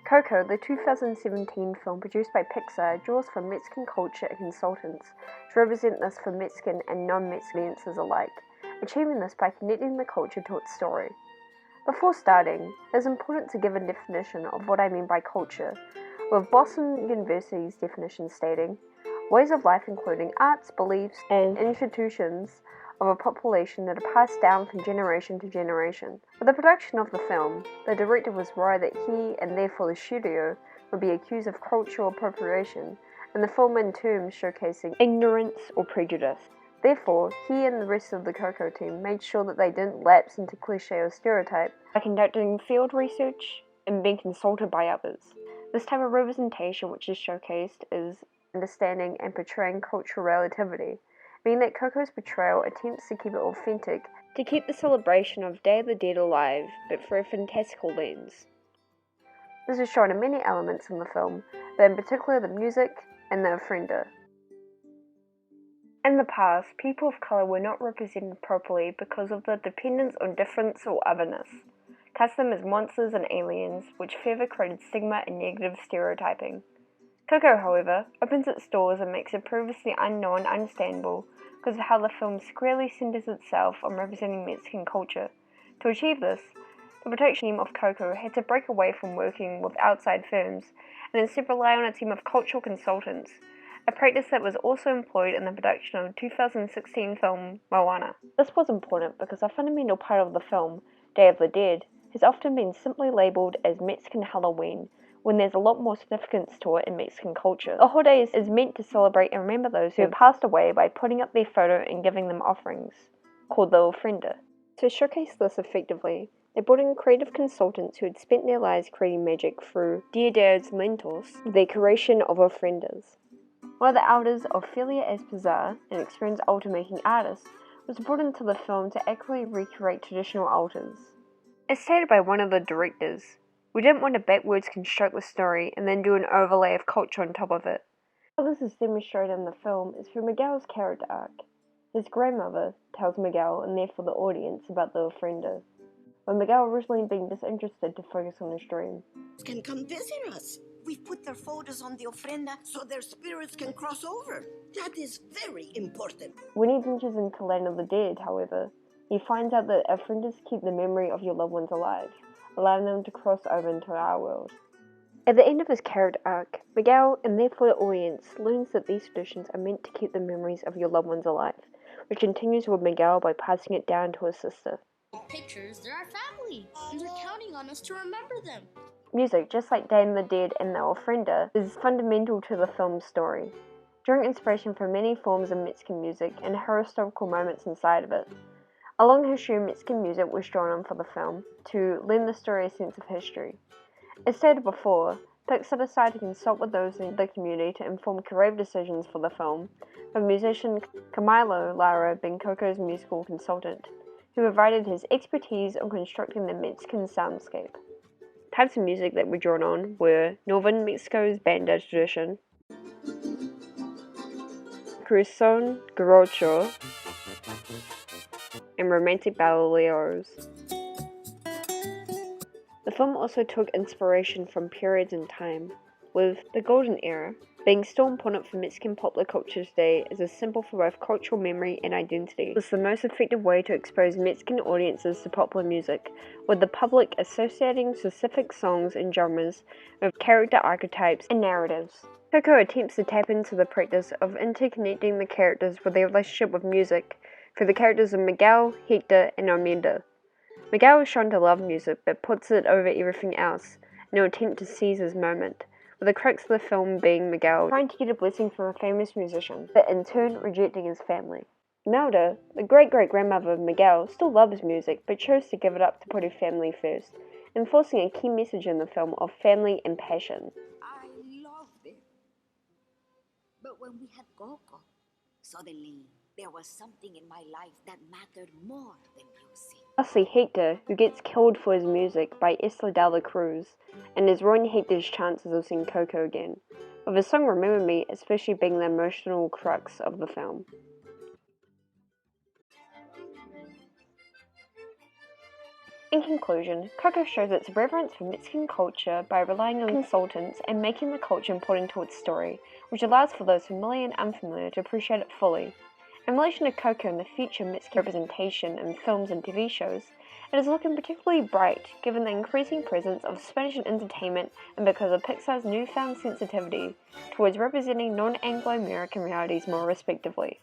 Coco, the 2017 film produced by Pixar, draws from Mexican culture and consultants to represent this for Mexican and non-Mexican audiences alike, achieving this by connecting the culture to its story. Before starting, it is important to give a definition of what I mean by culture, with Boston University's definition stating, ways of life including arts, beliefs, and institutions of a population that are passed down from generation to generation. For the production of the film, the director was worried that he, and therefore the studio, would be accused of cultural appropriation, and the film in turn showcasing ignorance or prejudice. Therefore, he and the rest of the Coco team made sure that they didn't lapse into cliché or stereotype by conducting field research and being consulted by others. This type of representation which is showcased is understanding and portraying cultural relativity, meaning that Coco's portrayal attempts to keep it authentic, to keep the celebration of Day of the Dead alive, but through a fantastical lens. This is shown in many elements in the film, but in particular the music and the ofrenda. In the past, people of colour were not represented properly because of the dependence on difference or otherness, cast them as monsters and aliens, which further created stigma and negative stereotyping. Coco, however, opens its doors and makes the previously unknown understandable because of how the film squarely centers itself on representing Mexican culture. To achieve this, the production team of Coco had to break away from working with outside firms and instead rely on a team of cultural consultants, a practice that was also employed in the production of the 2016 film Moana. This was important because a fundamental part of the film, Day of the Dead, has often been simply labelled as Mexican Halloween, when there's a lot more significance to it in Mexican culture. The holiday is meant to celebrate and remember those who have passed away by putting up their photo and giving them offerings, called the ofrenda. To showcase this effectively, they brought in creative consultants who had spent their lives creating magic through Dia de Muertos, the creation of ofrendas. One of the elders, Ophelia Espazar, an experienced altar-making artist, was brought into the film to accurately recreate traditional altars. As stated by one of the directors, we didn't want to backwards construct the story and then do an overlay of culture on top of it. How this is demonstrated in the film is through Miguel's character arc. His grandmother tells Miguel, and therefore the audience, about the ofrenda, when Miguel originally being disinterested to focus on his dream. Can come visit us. We've put their photos on the ofrenda so their spirits can cross over. That is very important. When he ventures into Land of the Dead, however, he finds out that ofrendas keep the memory of your loved ones alive, allowing them to cross over into our world. At the end of his character arc, Miguel, and therefore the audience, learns that these traditions are meant to keep the memories of your loved ones alive, which continues with Miguel by passing it down to his sister. Pictures, they're our family, and they're counting on us to remember them. Music, just like Day of the Dead and the ofrenda, is fundamental to the film's story, drawing inspiration from many forms of Mexican music and historical moments inside of it. A long history of Mexican music was drawn on for the film to lend the story a sense of history. As stated before, Pixar decided to consult with those in the community to inform creative decisions for the film, with musician Camilo Lara being Coco's musical consultant, who provided his expertise on constructing the Mexican soundscape. Types of music that were drawn on were Northern Mexico's banda tradition, Cruzon Garocho, and romantic boleros. The film also took inspiration from periods in time, with the Golden Era being still important for Mexican popular culture today as a symbol for both cultural memory and identity. It was the most effective way to expose Mexican audiences to popular music, with the public associating specific songs and genres with character archetypes and narratives. Coco attempts to tap into the practice of interconnecting the characters with their relationship with music through the characters of Miguel, Hector, and Armida. Miguel is shown to love music, but puts it over everything else in an attempt to seize his moment, with the crux of the film being Miguel trying to get a blessing from a famous musician, but in turn rejecting his family. Imelda, the great-great-grandmother of Miguel, still loves music, but chose to give it up to put her family first, enforcing a key message in the film of family and passion. I love them. But when we had Coco, suddenly there was something in my life that mattered more than music. Lastly, Hector, who gets killed for his music by Isla de la Cruz, and is ruining Hector's chances of seeing Coco again, with his song Remember Me especially being the emotional crux of the film. In conclusion, Coco shows its reverence for Mexican culture by relying on consultants and making the culture important to its story, which allows for those familiar and unfamiliar to appreciate it fully. In relation to Coco and the future Mexican representation in films and TV shows, it is looking particularly bright given the increasing presence of Spanish in entertainment and because of Pixar's newfound sensitivity towards representing non-Anglo-American realities more respectively.